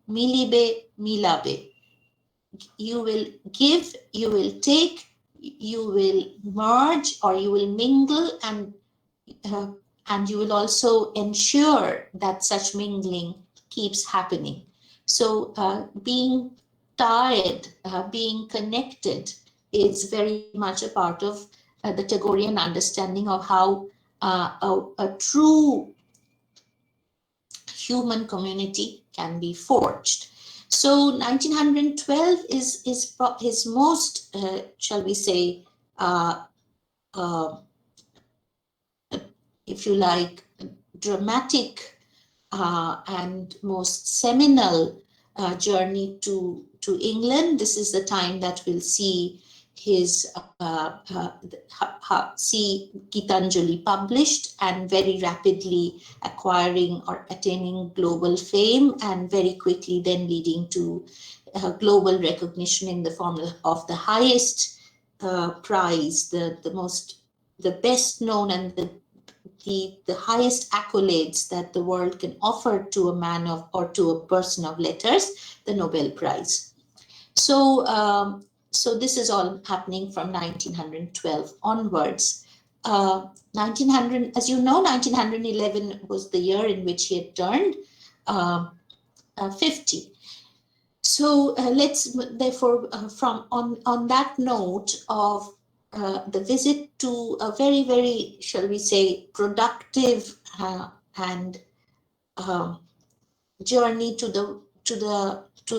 milibe, milabe. You will give, you will take, you will merge, or you will mingle, uh, and you will also ensure that such mingling keeps happening. So being tied, being connected is very much a part of the Tagorean understanding of how a true human community can be forged. So 1912 is his most, shall we say, uh, uh, if you like, dramatic and most seminal journey to England. This is the time that we'll see his see Gitanjali published and very rapidly acquiring or attaining global fame, and very quickly then leading to global recognition in the form of the highest prize, the best known and the highest accolades that the world can offer to a man of, or to a person of letters, the Nobel Prize. So, so this is all happening from 1912 onwards. 1900, as you know, 1911 was the year in which he had turned 50. So let's therefore, from on that note of the visit to a very, very, shall we say, productive and journey to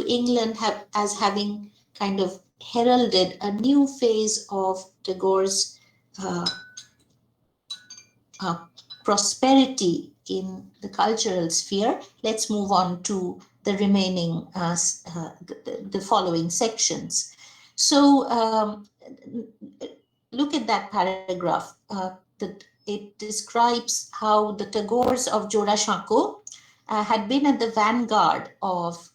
England, as having kind of heralded a new phase of Tagore's uh, uh, prosperity in the cultural sphere. Let's move on to the remaining, the following sections. So look at that paragraph. It describes how the Tagores of Jorashanko had been at the vanguard of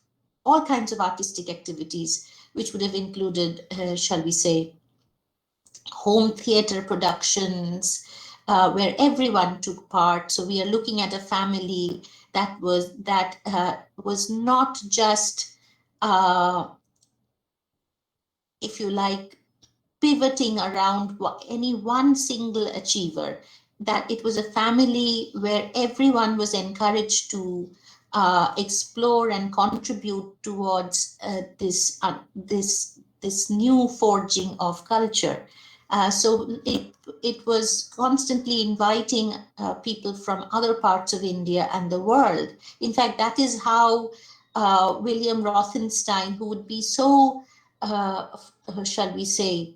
all kinds of artistic activities, which would have included, shall we say, home theater productions, where everyone took part. So we are looking at a family that was not just, if you like, pivoting around any one single achiever. That it was a family where everyone was encouraged to explore and contribute towards this new forging of culture. So it was constantly inviting people from other parts of India and the world. In fact, that is how William Rothenstein, who would be so, shall we say,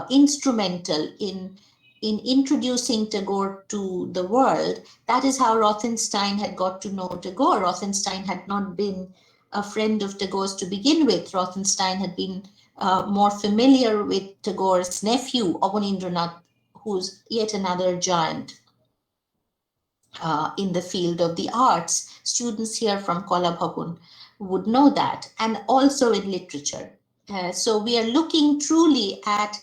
instrumental in introducing Tagore to the world. That is how Rothenstein had got to know Tagore. Rothenstein had not been a friend of Tagore's to begin with. Rothenstein had been more familiar with Tagore's nephew, Abanindranath, who's yet another giant in the field of the arts. Students here from Kala Bhavan would know that, and also in literature. So we are looking truly at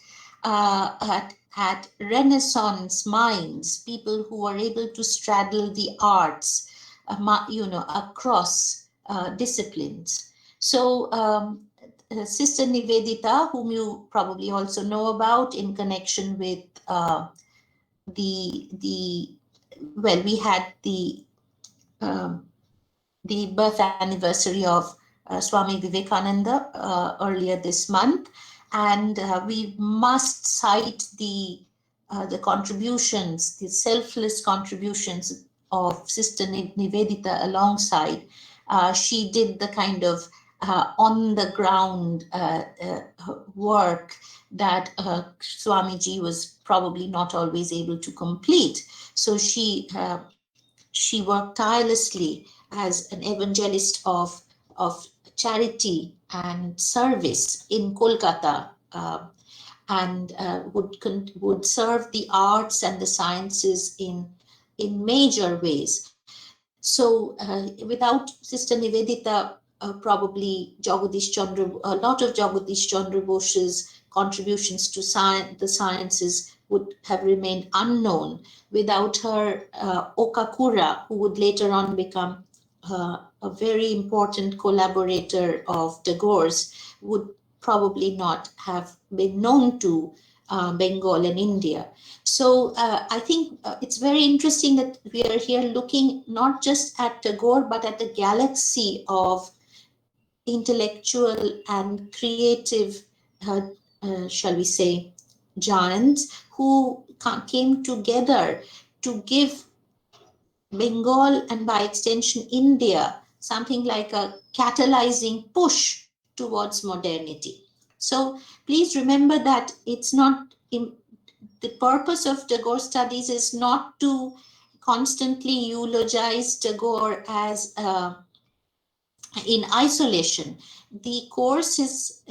Renaissance minds, people who are able to straddle the arts, across disciplines. So Sister Nivedita, whom you probably also know about in connection with we had the birth anniversary of Swami Vivekananda earlier this month, and we must cite the contributions, the selfless contributions of Sister Nivedita alongside. She did the kind of on the ground work that Swamiji was probably not always able to complete. So she worked tirelessly as an evangelist of charity and service in Kolkata, and would serve the arts and the sciences in major ways. So without Sister Nivedita, probably a lot of Jagadish Chandra Bose's contributions to the sciences would have remained unknown. Without her, Okakura, who would later on become a very important collaborator of Tagore's, would probably not have been known to Bengal and India. So I think it's very interesting that we are here looking not just at Tagore, but at the galaxy of intellectual and creative, uh, shall we say, giants who came together to give Bengal and by extension India something like a catalyzing push towards modernity. So please remember that it's not the purpose of Tagore studies is not to constantly eulogize Tagore as in isolation. The course is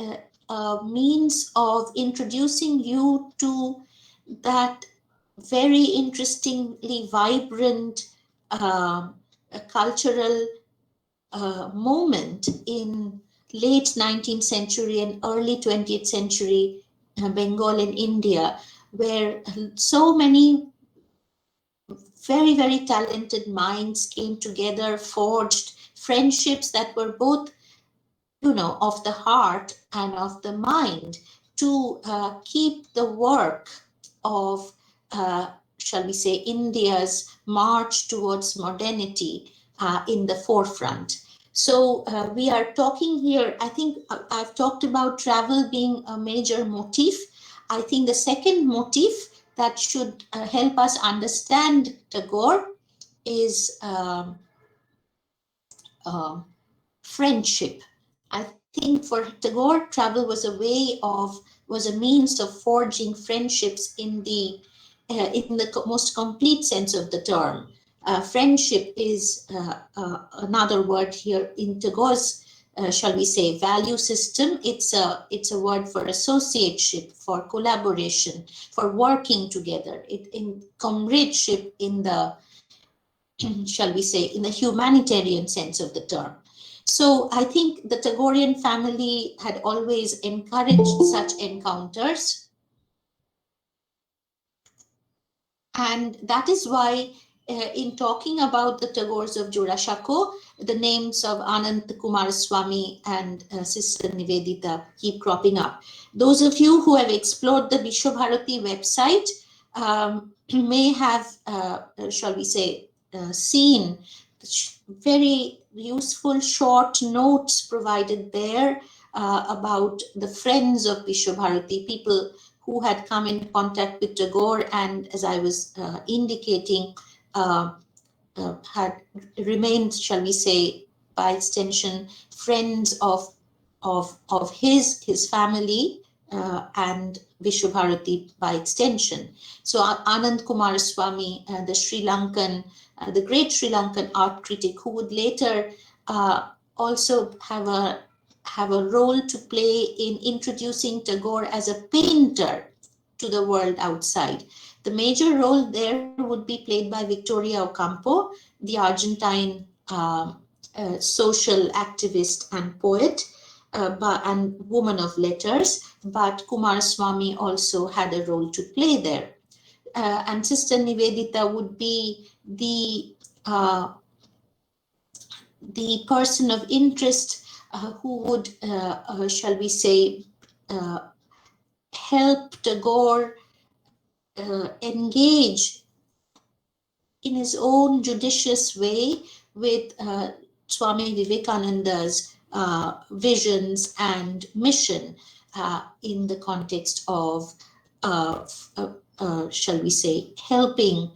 a means of introducing you to that very interestingly vibrant cultural moment in late 19th century and early 20th century Bengal and India, where so many very, very talented minds came together, forged friendships that were both, of the heart and of the mind, to keep the work of, shall we say, India's march towards modernity in the forefront. So we are talking here, I think I've talked about travel being a major motif. I think the second motif that should help us understand Tagore is uh, friendship. I think for Tagore, travel was a means of forging friendships in the most complete sense of the term. Friendship is another word here in Tagore's, shall we say, value system. It's a word for associateship, for collaboration, for working together. In comradeship in the shall we say, in the humanitarian sense of the term. So I think the Tagorean family had always encouraged such encounters. And that is why, in talking about the Tagores of Jurashako, the names of Anand Kumaraswamy and Sister Nivedita keep cropping up. Those of you who have explored the Vishwabharati website may have, shall we say, seen very useful short notes provided there about the friends of Vishwabharati, people who had come in contact with Tagore and, as I was indicating, had remained, shall we say, by extension, friends of his family and Vishwabharati by extension. So Anand Kumaraswamy, the great Sri Lankan art critic, who would later also have a role to play in introducing Tagore as a painter to the world outside. The major role there would be played by Victoria Ocampo, the Argentine social activist and poet, and woman of letters, but Kumaraswamy also had a role to play there. And Sister Nivedita would be the person of interest who would, shall we say, help Tagore engage in his own judicious way with Swami Vivekananda's visions and mission in the context of, shall we say, helping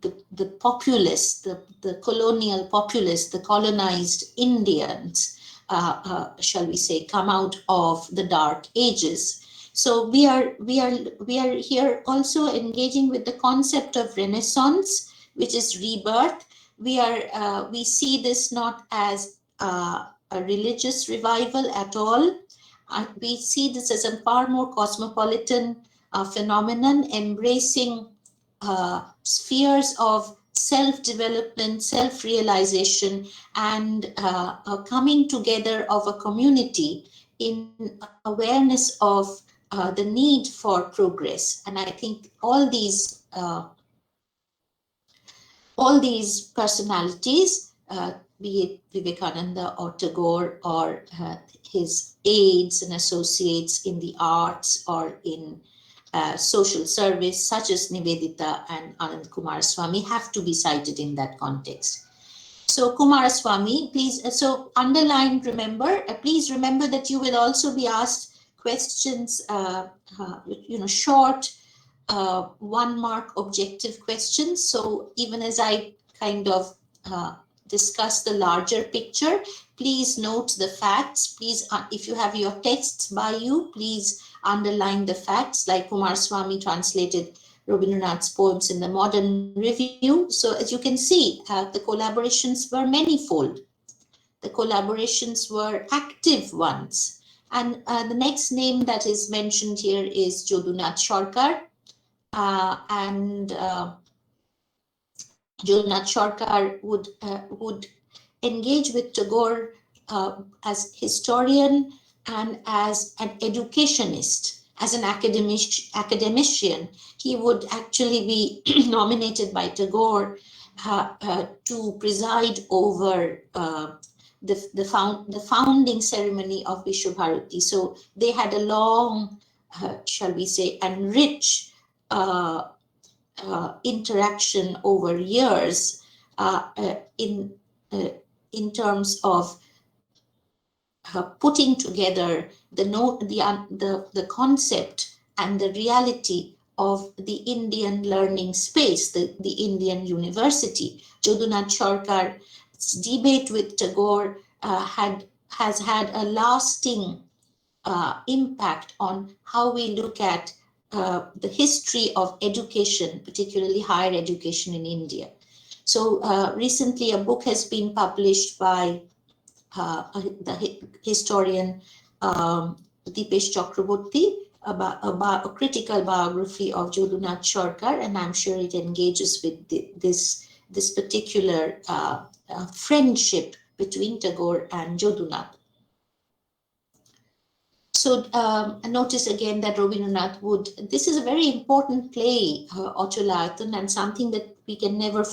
the populace, the colonial populace, the colonized Indians, shall we say, come out of the dark ages. So we are here also engaging with the concept of Renaissance, which is rebirth. We see this not as a religious revival at all. We see this as a far more cosmopolitan phenomenon, embracing spheres of self-development, self-realization, and coming together of a community in awareness of the need for progress. And I think all these personalities, be it Vivekananda or Tagore or his aides and associates in the arts or in social service, such as Nivedita and Anand Kumaraswamy, have to be cited in that context. So Kumaraswamy, please, so underline, remember, please remember that you will also be asked questions, short, 1 mark objective questions. So even as I kind of discuss the larger picture, please note the facts. Please, if you have your texts by you, please underline the facts, like Kumaraswamy translated Rabindranath's poems in the Modern Review. So as you can see, the collaborations were manifold. The collaborations were active ones. And the next name that is mentioned here is Jodunath Sarkar. And Jodunath Sarkar would engage with Tagore as historian and as an educationist, as an academician. He would actually be nominated by Tagore to preside over the founding ceremony of Vishwabharati. So they had a long, shall we say, and rich interaction over years in terms of putting together the concept and the reality of the Indian learning space, the Indian university. Jodunath Sarkar's debate with Tagore has had a lasting impact on how we look at the history of education, particularly higher education in India. So recently a book has been published by the historian Deepesh Chakraborty about a critical biography of Jodunath Sarkar, and I'm sure it engages with this particular friendship between Tagore and Jodunath. So notice again that Rabindranath this is a very important play, Achalayatan, and something that we can never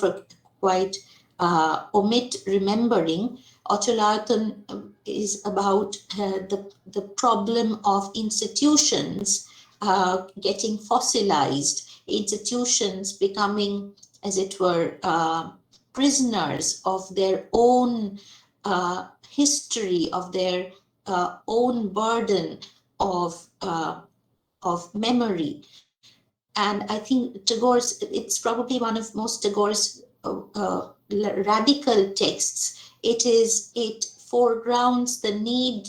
quite omit remembering. Achalayatan is about the problem of institutions getting fossilized, institutions becoming, as it were, prisoners of their own history, of their own burden of memory. And I think it's probably one of most Tagore's radical texts. It foregrounds the need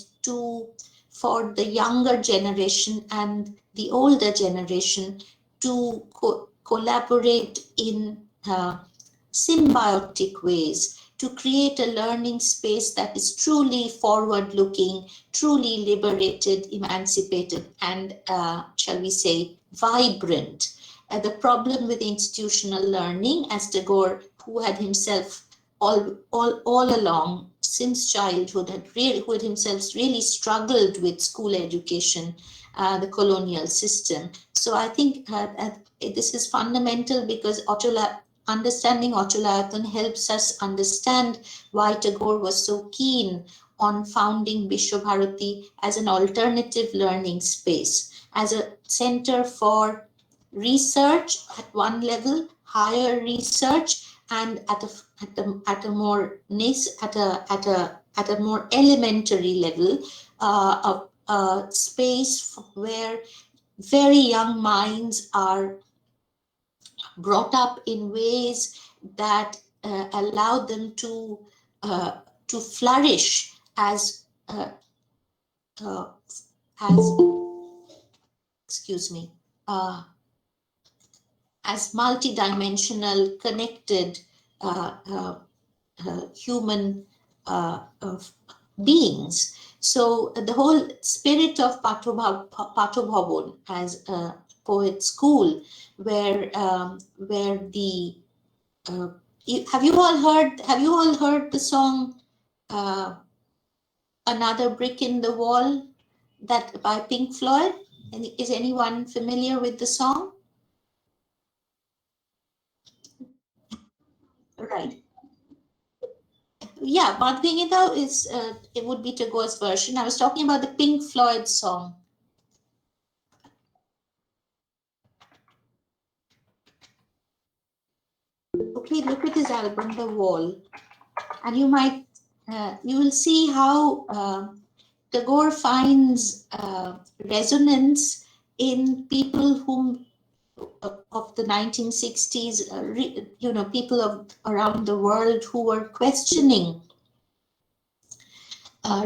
for the younger generation and the older generation to collaborate in symbiotic ways to create a learning space that is truly forward-looking, truly liberated, emancipated, and, shall we say, vibrant. The problem with institutional learning, as Tagore, who had himself all along, since childhood, who had himself really struggled with school education, the colonial system. So I think this is fundamental because understanding Achalayatan helps us understand why Tagore was so keen on founding Vishwabharati as an alternative learning space, as a center for research at one level, higher research, and at a more elementary level, a space where very young minds are brought up in ways that allow them to flourish as excuse me, as multidimensional, connected human beings. So the whole spirit of Patobhavon as a poet school, where the have you all heard the song Another Brick in the Wall, that by Pink Floyd? Is anyone familiar with the song? Right. Yeah, Madhvingita is, it would be Tagore's version. I was talking about the Pink Floyd song. Okay, look at his album, The Wall, and you will see how Tagore finds resonance in people whom of the 1960s, people of around the world who were questioning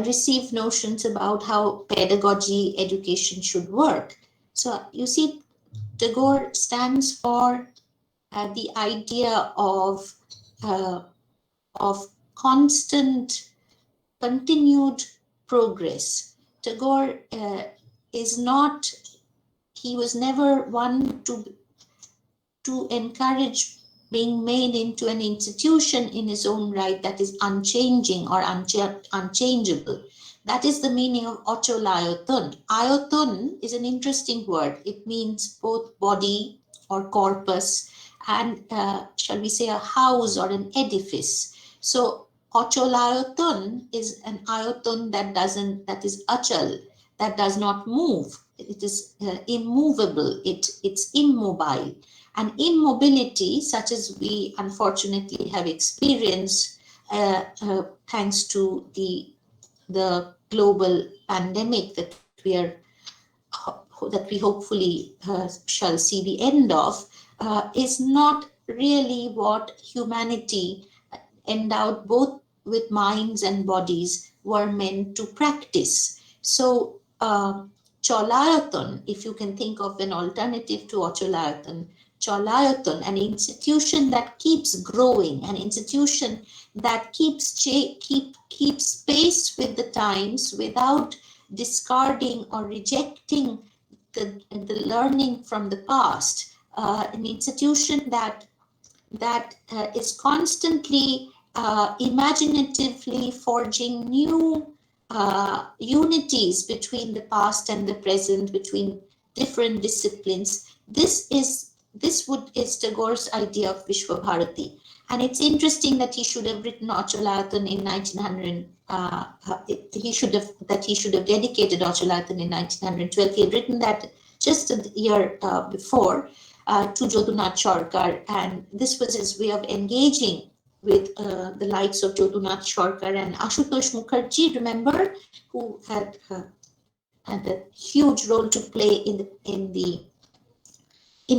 received notions about how pedagogy education should work. So you see, Tagore stands for the idea uh, of constant, continued progress. Tagore is not, he was never one to encourage being made into an institution in his own right that is unchanging or unchangeable. That is the meaning of Ocholayoton. Ayoton is an interesting word. It means both body or corpus and, shall we say, a house or an edifice. So Ocholayoton is an ayoton that is achal, that does not move. It is immovable. It's immobile. And immobility, such as we unfortunately have experienced thanks to the global pandemic that we hopefully shall see the end of, is not really what humanity, endowed both with minds and bodies, were meant to practice. So, Cholayaton, if you can think of an alternative to Ocholayaton, Cholayaton, an institution that keeps growing, an institution that keeps pace with the times without discarding or rejecting the learning from the past, an institution that is constantly imaginatively forging new unities between the past and the present, between different disciplines. This is Tagore's idea of Vishwa Bharati. And it's interesting that he should have written Ocholayaton in 1900. He should have dedicated Ocholayaton in 1912. He had written that just a year before to Jodunath Sarkar, and this was his way of engaging with the likes of Jodunath Sarkar and Ashutosh Mukherjee, remember, who had a huge role to play in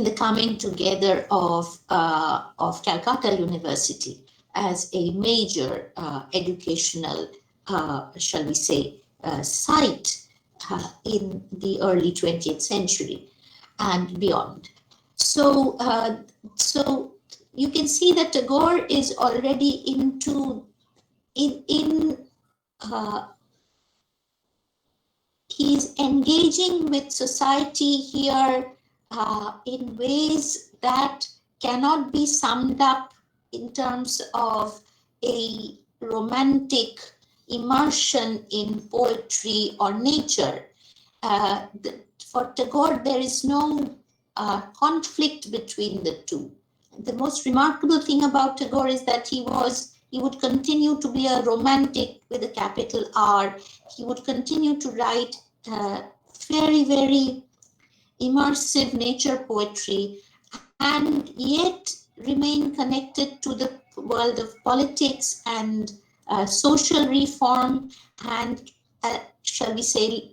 the coming together of Calcutta University as a major educational, shall we say, site in the early 20th century and beyond. So you can see that Tagore is already in he's engaging with society here in ways that cannot be summed up in terms of a romantic immersion in poetry or nature. For Tagore, there is no conflict between the two. The most remarkable thing about Tagore is that he would continue to be a romantic with a capital R. He would continue to write very, very immersive nature poetry and yet remain connected to the world of politics and social reform and, shall we say,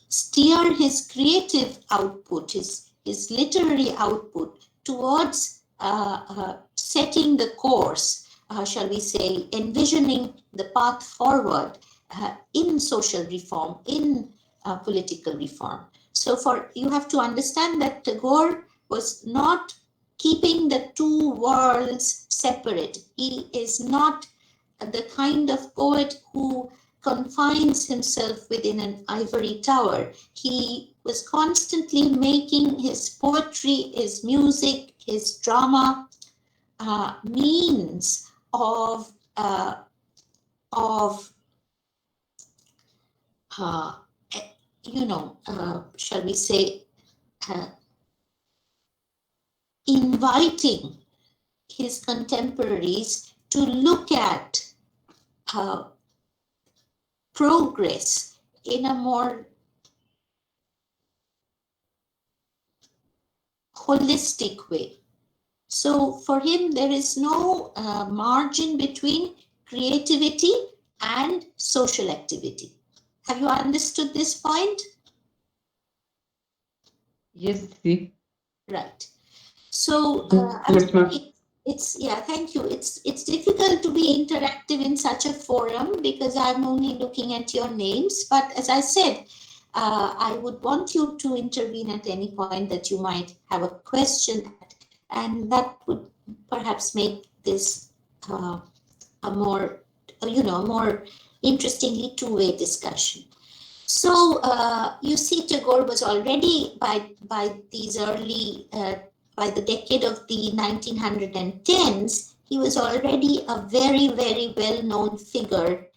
steer his creative output, his literary output towards setting the course, shall we say, envisioning the path forward in social reform, in political reform. So you have to understand that Tagore was not keeping the two worlds separate. He is not the kind of poet who confines himself within an ivory tower. He was constantly making his poetry, his music, his drama means of shall we say, inviting his contemporaries to look at progress in a more holistic way. So for him, there is no margin between creativity and social activity. Have you understood this point? Yes, Didi. Right. So Yes, ma'am. yeah, thank you. It's difficult to be interactive in such a forum because I'm only looking at your names. But as I said, I would want you to intervene at any point that you might have a question at, and that would perhaps make this a more, more interestingly two-way discussion. So you see, Tagore was already by these early by the decade of the 1910s, he was already a very, very well-known figure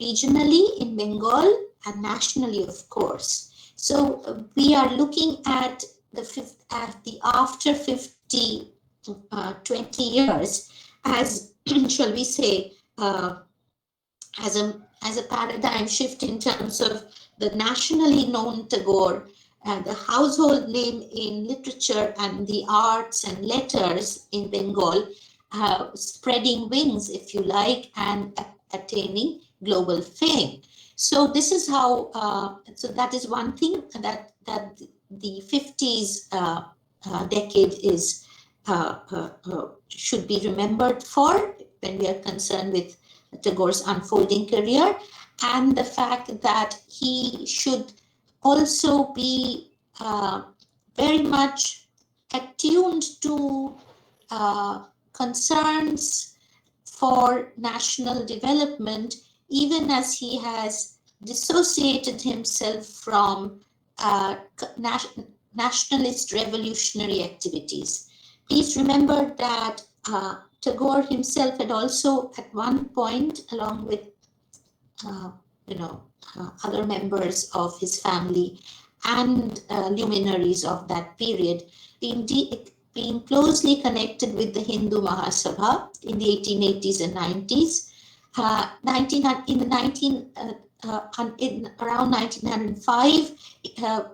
regionally in Bengal and nationally, of course. So we are looking at the after 20 years as, shall we say, as a paradigm shift in terms of the nationally known Tagore, the household name in literature and the arts and letters in Bengal, spreading wings, if you like, and attaining global fame. So this is how. So that is one thing that the 50s decade is should be remembered for when we are concerned with Tagore's unfolding career, and the fact that he should also be very much attuned to concerns for national development, even as he has dissociated himself from nationalist revolutionary activities. Please remember that Tagore himself had also at one point, along with other members of his family and luminaries of that period, being closely connected with the Hindu Mahasabha in the 1880s and 90s. Around 1905,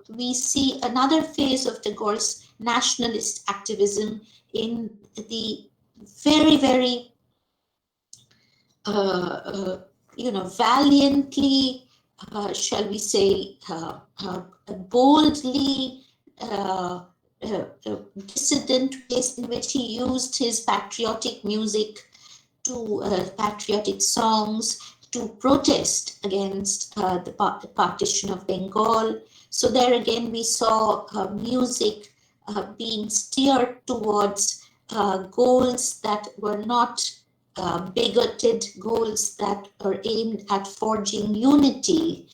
we see another phase of Tagore's nationalist activism in the very, very valiantly, shall we say, boldly dissident ways in which he used his patriotic music to patriotic songs to protest against the partition of Bengal. So there again we saw music being steered towards goals that were not bigoted, goals that are aimed at forging unity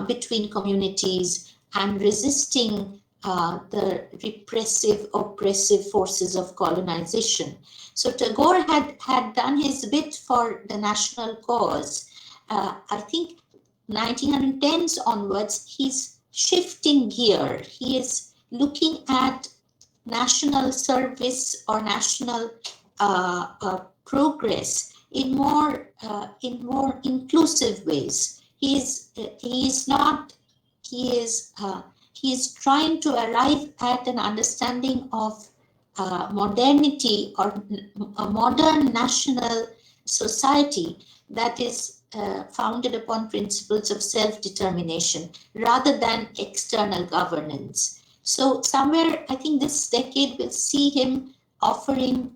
between communities and resisting the repressive, oppressive forces of colonization. So Tagore had done his bit for the national cause. I think 1910s onwards, he's shifting gear. He is looking at national service or national progress in more inclusive ways. He is trying to arrive at an understanding of modernity or a modern national society that is founded upon principles of self-determination rather than external governance. So somewhere, I think this decade will see him offering,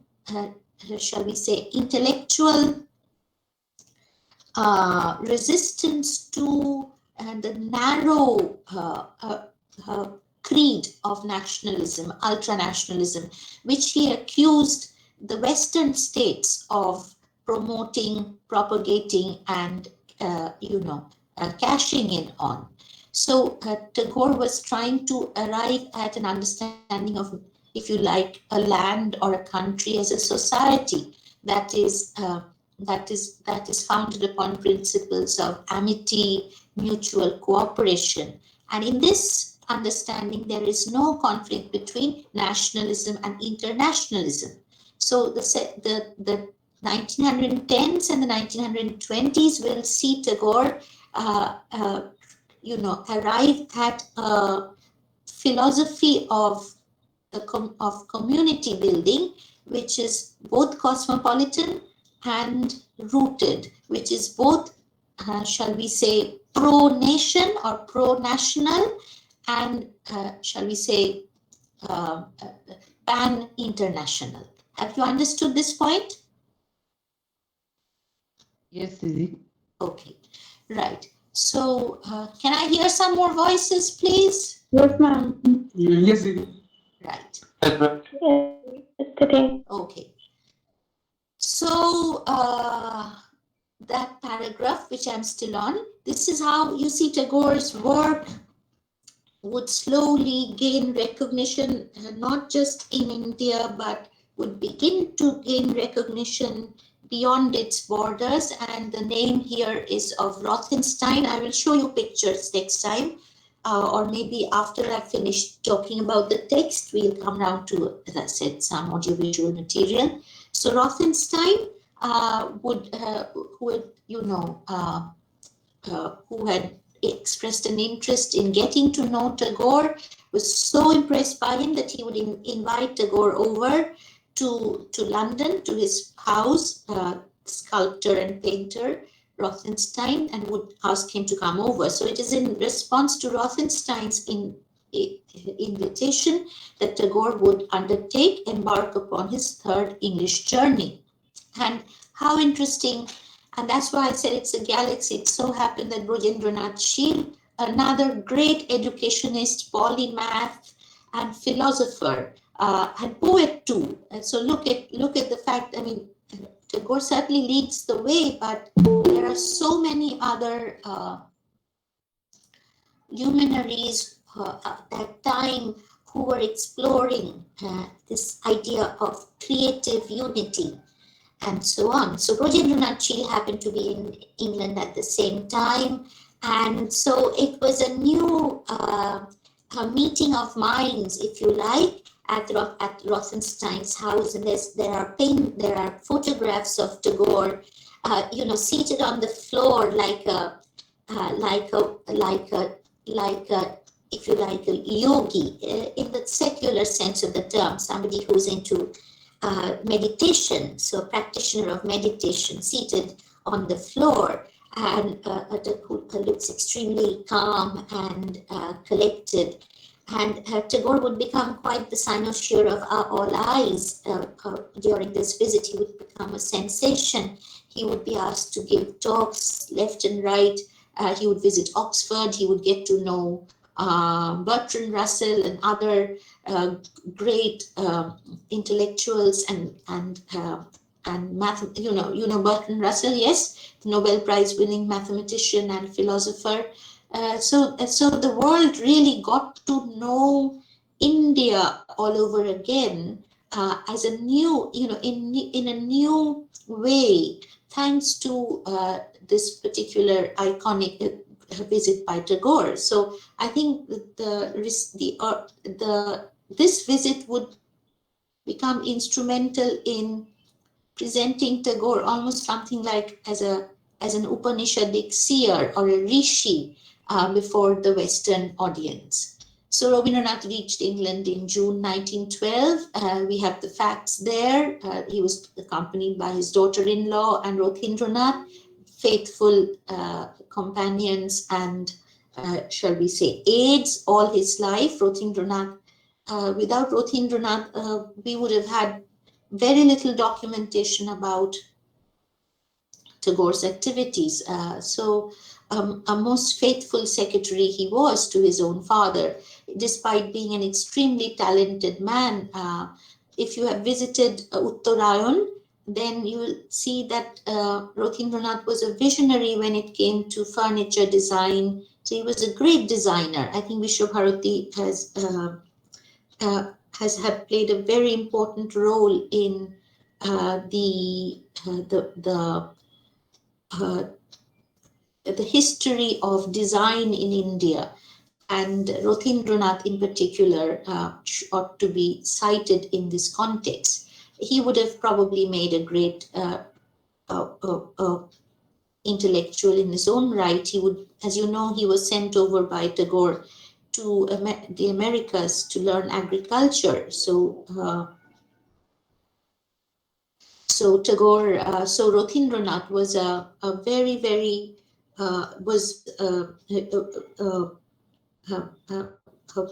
shall we say, intellectual resistance to the narrow creed of nationalism, ultranationalism, which he accused the Western states of promoting, propagating, and cashing in on. So Tagore was trying to arrive at an understanding of, if you like, a land or a country as a society that is founded upon principles of amity, mutual cooperation. And in this understanding, there is no conflict between nationalism and internationalism. So the 1910s and the 1920s will see Tagore, arrive at a philosophy of community building, which is both cosmopolitan and rooted, which is both, shall we say, pro-nation or pro-national, and shall we say, pan-international. Have you understood this point? Yes, Didi. Okay, right. So, can I hear some more voices, please? Yes, ma'am. Yes, Didi. Right. Yes, today. Okay. So, that paragraph, which I'm still on, this is how you see Tagore's work would slowly gain recognition, not just in India, but would begin to gain recognition beyond its borders. And the name here is of Rothenstein. I will show you pictures next time, or maybe after I finish talking about the text, we'll come down to, as I said, some audiovisual material. So Rothenstein who had expressed an interest in getting to know Tagore, was so impressed by him that he would invite Tagore over to London, to his house, sculptor and painter Rothenstein, and would ask him to come over. So it is in response to Rothenstein's invitation that Tagore would embark upon his third English journey. And how interesting, and that's why I said it's a galaxy. It so happened that Brojendranath Sheel, another great educationist, polymath, and philosopher, and poet too. And so look at the fact. I mean, Tagore certainly leads the way, but there are so many other luminaries at that time who were exploring this idea of creative unity and so on. So Brojendranath Sheel happened to be in England at the same time, and so it was a new a meeting of minds, if you like, at Rothenstein's house. And there are photographs of Tagore, seated on the floor like a if you like, a yogi, in the secular sense of the term, somebody who's into meditation, so a practitioner of meditation, seated on the floor, and who looks extremely calm and collected. And Tagore would become quite the cynosure of all eyes during this visit. He would become a sensation. He would be asked to give talks left and right. He would visit Oxford. He would get to know Bertrand Russell and other great intellectuals and Bertrand Russell, yes, the Nobel Prize winning mathematician and philosopher. So the world really got to know India all over again as a new, in a new way, thanks to this particular iconic visit by Tagore. So I think this visit would become instrumental in presenting Tagore almost something like as an Upanishadic seer or a rishi before the Western audience. So Rabindranath reached England in June 1912. We have the facts there. He was accompanied by his daughter-in-law and Rothendranath, faithful companions and, shall we say, aides all his life. Rothendranath, without Rothendranath, we would have had very little documentation about Tagore's activities. A most faithful secretary he was to his own father, despite being an extremely talented man. If you have visited Uttarayan, then you will see that Rothendranath was a visionary when it came to furniture design. So he was a great designer. I think Vishwabharati has played a very important role in the history of design in India, and Rothendranath in particular ought to be cited in this context. He would have probably made a great intellectual in his own right. He would, as you know, he was sent over by Tagore to the Americas to learn agriculture. So Tagore, so Rothindranath was a very, very, was a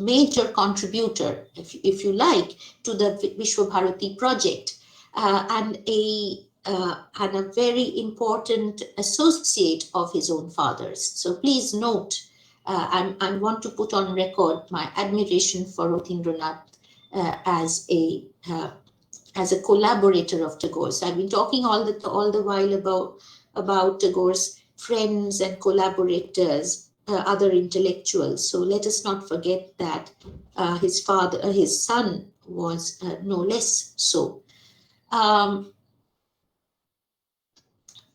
major contributor, if you like, to the Vishwabharati project, and a very important associate of his own father's. So please note, I want to put on record my admiration for Rothindranath as a collaborator of Tagore's. I've been talking all the while about Tagore's friends and collaborators, other intellectuals. So let us not forget that his son was no less so.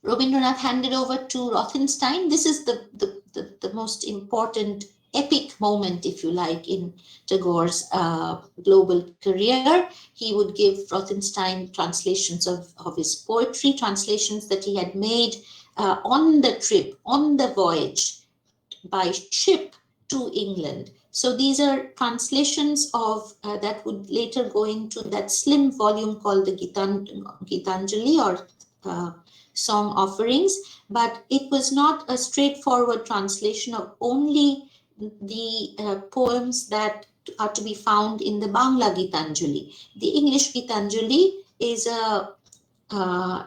Rabindranath handed over to Rothenstein. This is the most important epic moment, if you like, in Tagore's global career. He would give Rothenstein translations of his poetry, translations that he had made on the trip, on the voyage by ship to England. So these are translations of that would later go into that slim volume called the Gitanjali, or song offerings, but it was not a straightforward translation of only the poems that are to be found in the Bangla Gitanjali. The English Gitanjali is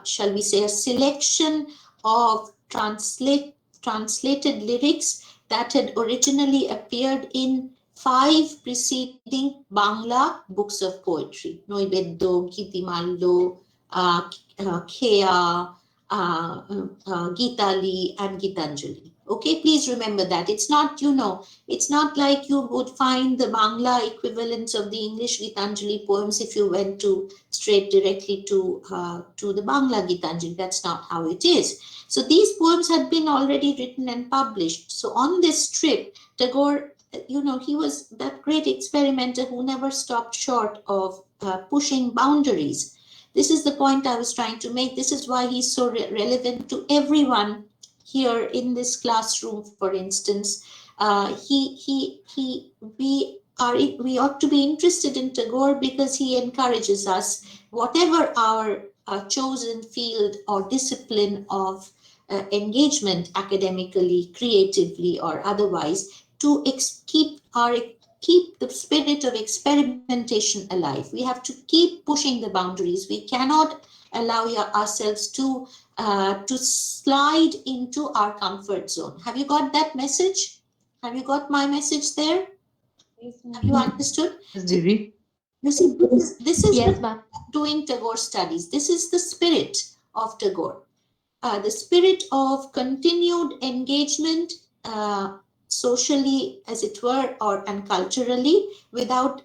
shall we say, a selection of translated lyrics that had originally appeared in 5 preceding Bangla books of poetry: Noibeddo, Gitimallo, Khea, Gitali, and Gitanjali. Okay, please remember that. It's not, it's not like you would find the Bangla equivalents of the English Gitanjali poems if you went straight directly to the Bangla Gitanjali. That's not how it is. So these poems had been already written and published. So on this trip, Tagore, he was that great experimenter who never stopped short of pushing boundaries. This is the point I was trying to make. This is why he's so relevant to everyone here in this classroom, for instance. We ought to be interested in Tagore because he encourages us, whatever our chosen field or discipline of engagement, academically, creatively, or otherwise, to keep the spirit of experimentation alive. We have to keep pushing the boundaries. We cannot allow ourselves to slide into our comfort zone. Have you got that message? Have you got my message there? Have you understood? Yes, Didi. You see, this is Yes, ma'am. doing Tagore studies. This is the spirit of Tagore. The spirit of continued engagement, socially, as it were, and culturally, without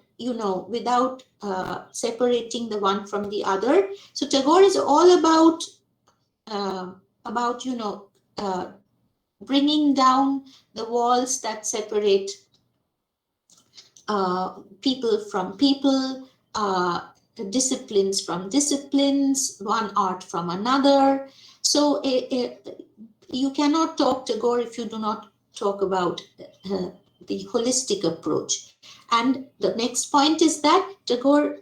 separating the one from the other. So Tagore is all about bringing down the walls that separate people from people, disciplines from disciplines, one art from another. So you cannot talk Tagore if you do not talk about the holistic approach. And the next point is that Tagore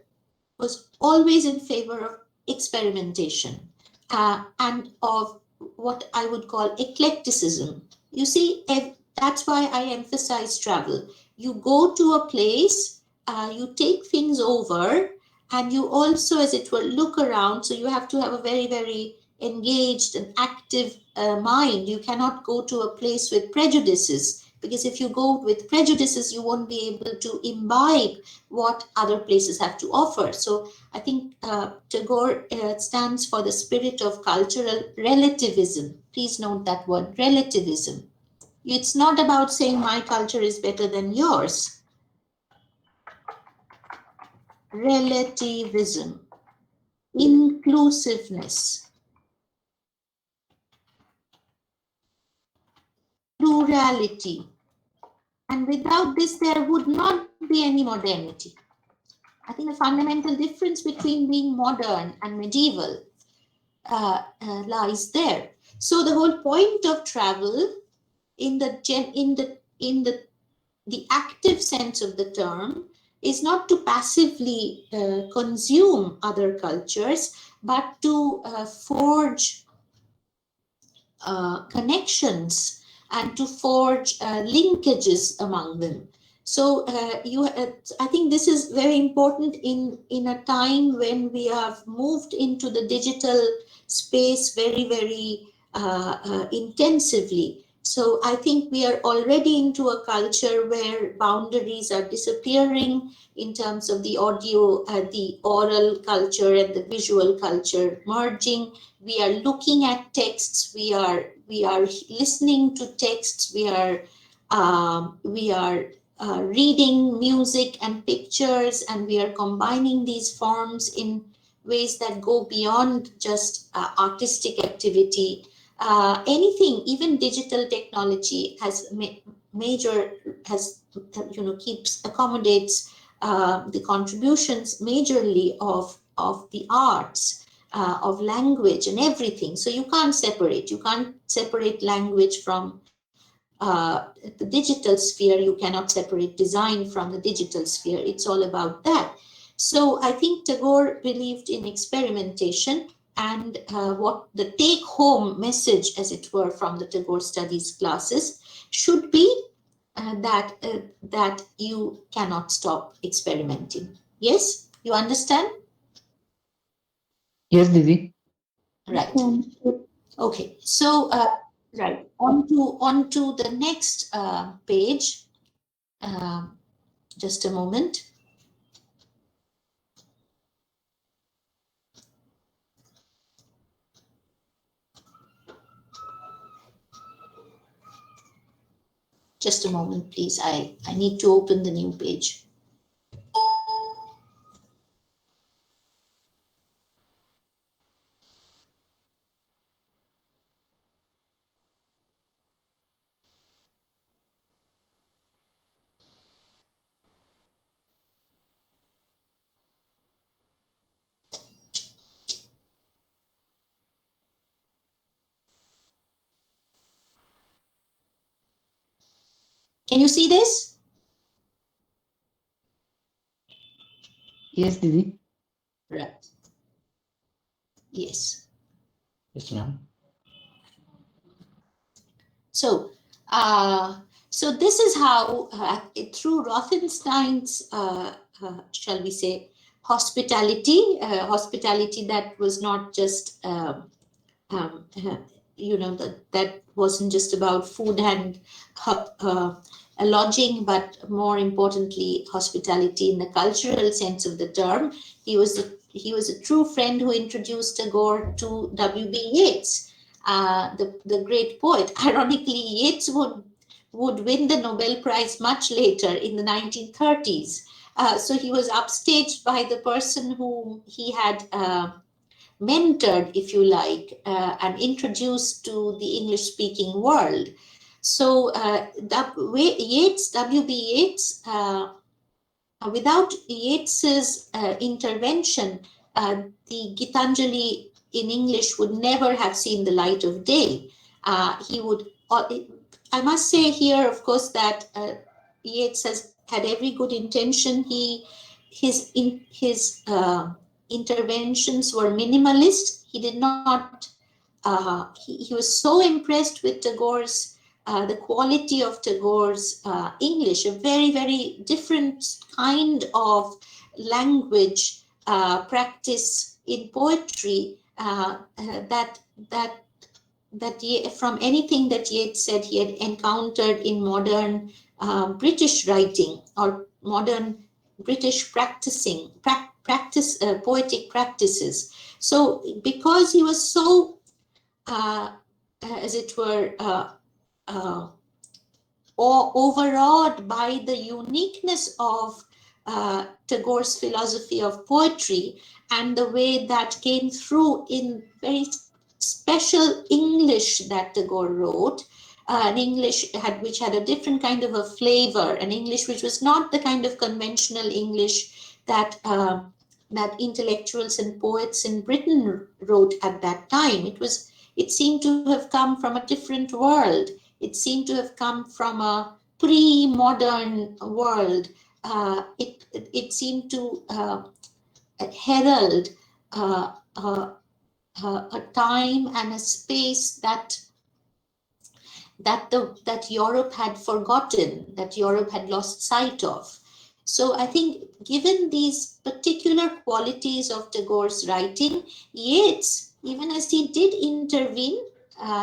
was always in favor of experimentation and of what I would call eclecticism. You see, that's why I emphasize travel. You go to a place, you take things over, and you also, as it were, look around. So you have to have a very, very engaged and active mind. You cannot go to a place with prejudices, because if you go with prejudices, you won't be able to imbibe what other places have to offer. So I think Tagore stands for the spirit of cultural relativism. Please note that word, relativism. It's not about saying my culture is better than yours. Relativism, inclusiveness, plurality. And without this, there would not be any modernity. I think the fundamental difference between being modern and medieval lies there. So the whole point of travel in the active sense of the term is not to passively consume other cultures, but to forge connections and to forge linkages among them. So I think this is very important in a time when we have moved into the digital space very intensively. So I think we are already into a culture where boundaries are disappearing in terms of the audio, the oral culture and the visual culture merging. We are looking at texts, we are listening to texts, we are reading music and pictures, and we are combining these forms in ways that go beyond just artistic activity. Anything, even digital technology has major has keeps accommodates the contributions majorly of the arts, of language and everything. So you can't separate language from the digital sphere. You cannot separate design from the digital sphere. It's all about that. So I think Tagore believed in experimentation, and what the take home message, as it were, from the Tagore studies classes should be that you cannot stop experimenting. Yes, you understand? Yes, Didi. Right. Okay. So right, on to the next page. Um, just a moment. Just a moment, please. I need to open the new page. Can you see this? Yes, Didi. Right. Yes. Yes, ma'am. So, so this is how, through Rothenstein's, shall we say, hospitality that was not just, um, uh, that wasn't just about food and lodging, but more importantly, hospitality in the cultural sense of the term. He was a true friend who introduced Tagore to W.B. Yeats, the great poet. Ironically, Yeats would win the Nobel Prize much later in the 1930s. So he was upstaged by the person whom he had mentored, if you like, and introduced to the English-speaking world. So Yeats, W.B. Yeats, without Yeats's intervention, the Gitanjali in English would never have seen the light of day. He would. I must say here, of course, that Yeats has had every good intention. His interventions were minimalist. He did not. He was so impressed with Tagore's the quality of Tagore's English, a very different kind of language practice in poetry, that from anything that Yeats said he had encountered in modern British writing or modern British poetic practices. So because he was so, as it were, uh, overawed by the uniqueness of Tagore's philosophy of poetry and the way that came through in very special English that Tagore wrote, an English which had a different kind of a flavor, an English which was not the kind of conventional English that that intellectuals and poets in Britain wrote at that time. It seemed to have come from a different world. It seemed to have come from a pre-modern world. It seemed to herald a time and a space that Europe had forgotten, that Europe had lost sight of. So I think, given these particular qualities of Tagore's writing, Yeats, even as he did intervene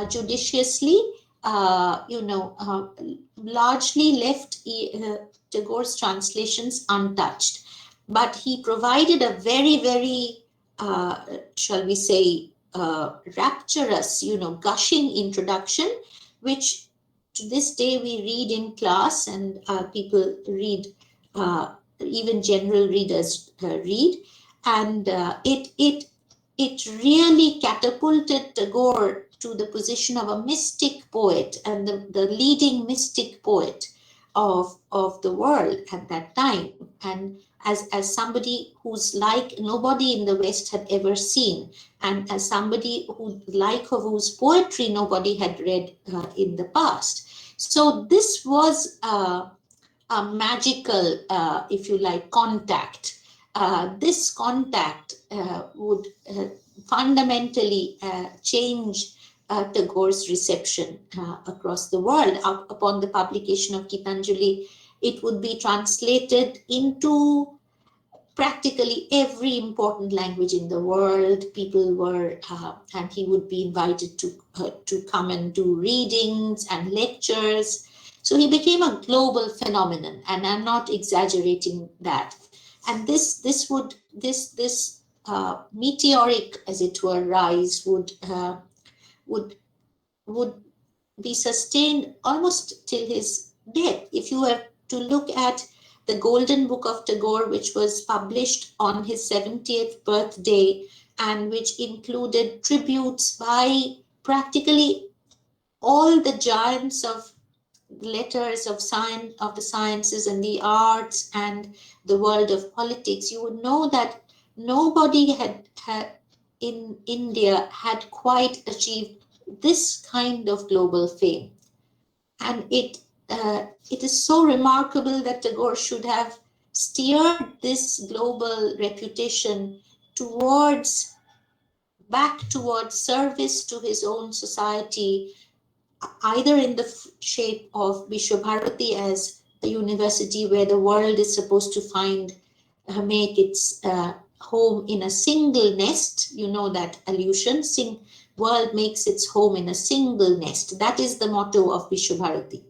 judiciously, largely left Tagore's translations untouched. But he provided a very, very, shall we say, rapturous, gushing introduction, which to this day we read in class, and people read, even general readers read, and it really catapulted Tagore to the position of a mystic poet, and the leading mystic poet of the world at that time, and as somebody who's like nobody in the West had ever seen, and as somebody whose poetry nobody had read in the past. So this was a magical, if you like, contact. This contact would fundamentally change Tagore's reception across the world. Upon the publication of Gitanjali, it would be translated into practically every important language in the world. People were, and he would be invited to come and do readings and lectures. So he became a global phenomenon, and I'm not exaggerating that. And this meteoric, as it were, rise would be sustained almost till his death. If you have to look at the Golden Book of Tagore, which was published on his 70th birthday, and which included tributes by practically all the giants of letters, of science, of the sciences and the arts and the world of politics, you would know that nobody had in India had quite achieved this kind of global fame. And it is so remarkable that Tagore should have steered this global reputation back towards service to his own society, either in the shape of Vishwabharati as a university where the world is supposed to make its home in a single nest. You know that allusion, world makes its home in a single nest. That is the motto of Vishwabharati.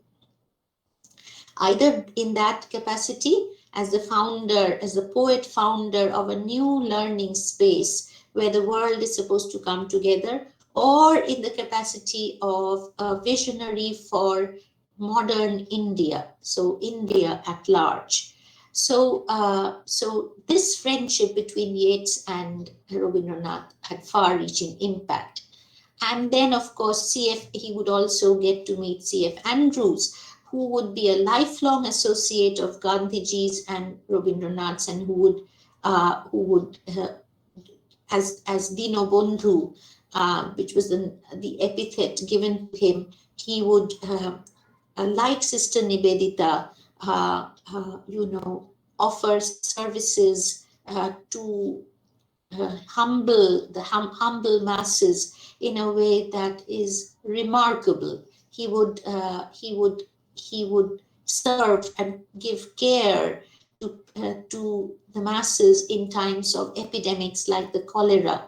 Either in that capacity as the poet founder of a new learning space where the world is supposed to come together, or in the capacity of a visionary for modern India, so India at large. So this friendship between Yeats and Rabindranath had far-reaching impact. And then, of course, he would also get to meet C.F. Andrews, who would be a lifelong associate of Gandhiji's and Rabindranath's, and who would as Dino Bondhu, which was the epithet given to him, he would, like Sister Nivedita, offer services to humble masses in a way that is remarkable. He would serve and give care to the masses in times of epidemics like the cholera.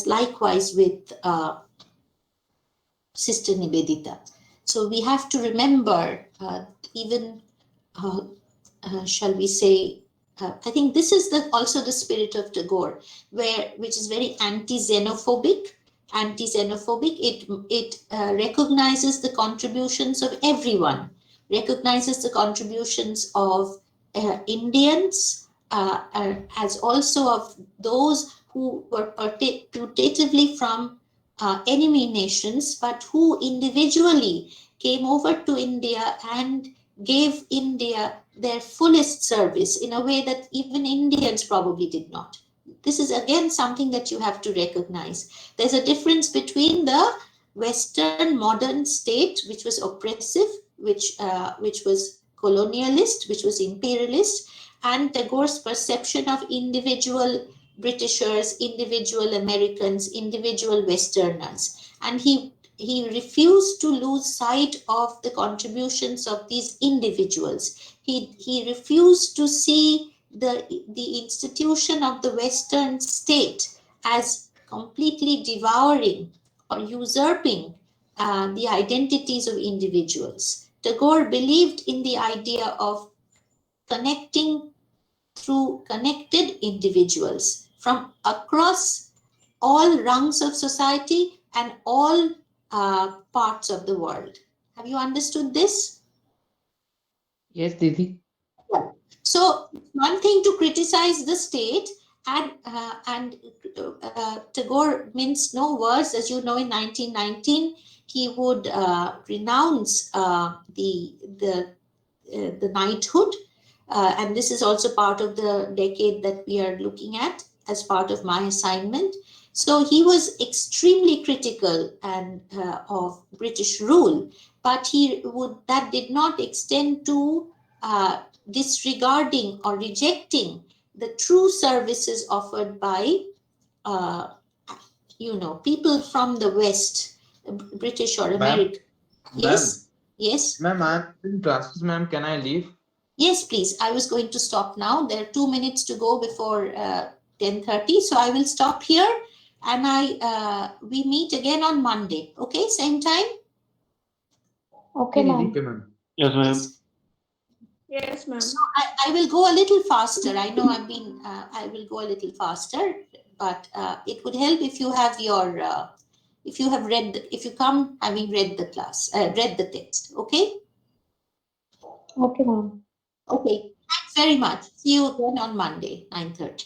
Likewise with Sister Nivedita. So we have to remember, shall we say, I think this is also the spirit of Tagore, which is very anti-xenophobic. It recognizes the contributions of everyone, recognizes the contributions of Indians, as also of those who were putatively from enemy nations, but who individually came over to India and gave India their fullest service in a way that even Indians probably did not. this is again something that you have to recognize. There's a difference between the Western modern state, which was oppressive, which was colonialist, which was imperialist, and Tagore's perception of individual Britishers, individual Americans, individual Westerners. And he refused to lose sight of the contributions of these individuals. He refused to see the institution of the Western state as completely devouring or usurping the identities of individuals. Tagore believed in the idea of connecting through connected individuals from across all rungs of society and all parts of the world. Have you understood this? Yes, Didi. Yeah. So one thing to criticize the state, and Tagore minced no words. As you know, in 1919, he would renounce the knighthood, and this is also part of the decade that we are looking at as part of my assignment. So he was extremely critical and of British rule, but that did not extend to disregarding or rejecting the true services offered by uh, people from the West, British or American. Yes, yes. Ma'am, I'm in classes, ma'am. Can I leave? Yes, please. I was going to stop now. There are 2 minutes to go before 10:30, so I will stop here, and we meet again on Monday. Okay, same time. Okay, Okay, ma'am. Didi. Okay, ma'am. Yes, ma'am. Yes, ma'am. So I will go a little faster. I know I will go a little faster, but it would help if you have if you come having read the read the text. Okay. Okay, ma'am. Okay. Thanks very much. See you again on Monday, 9:30.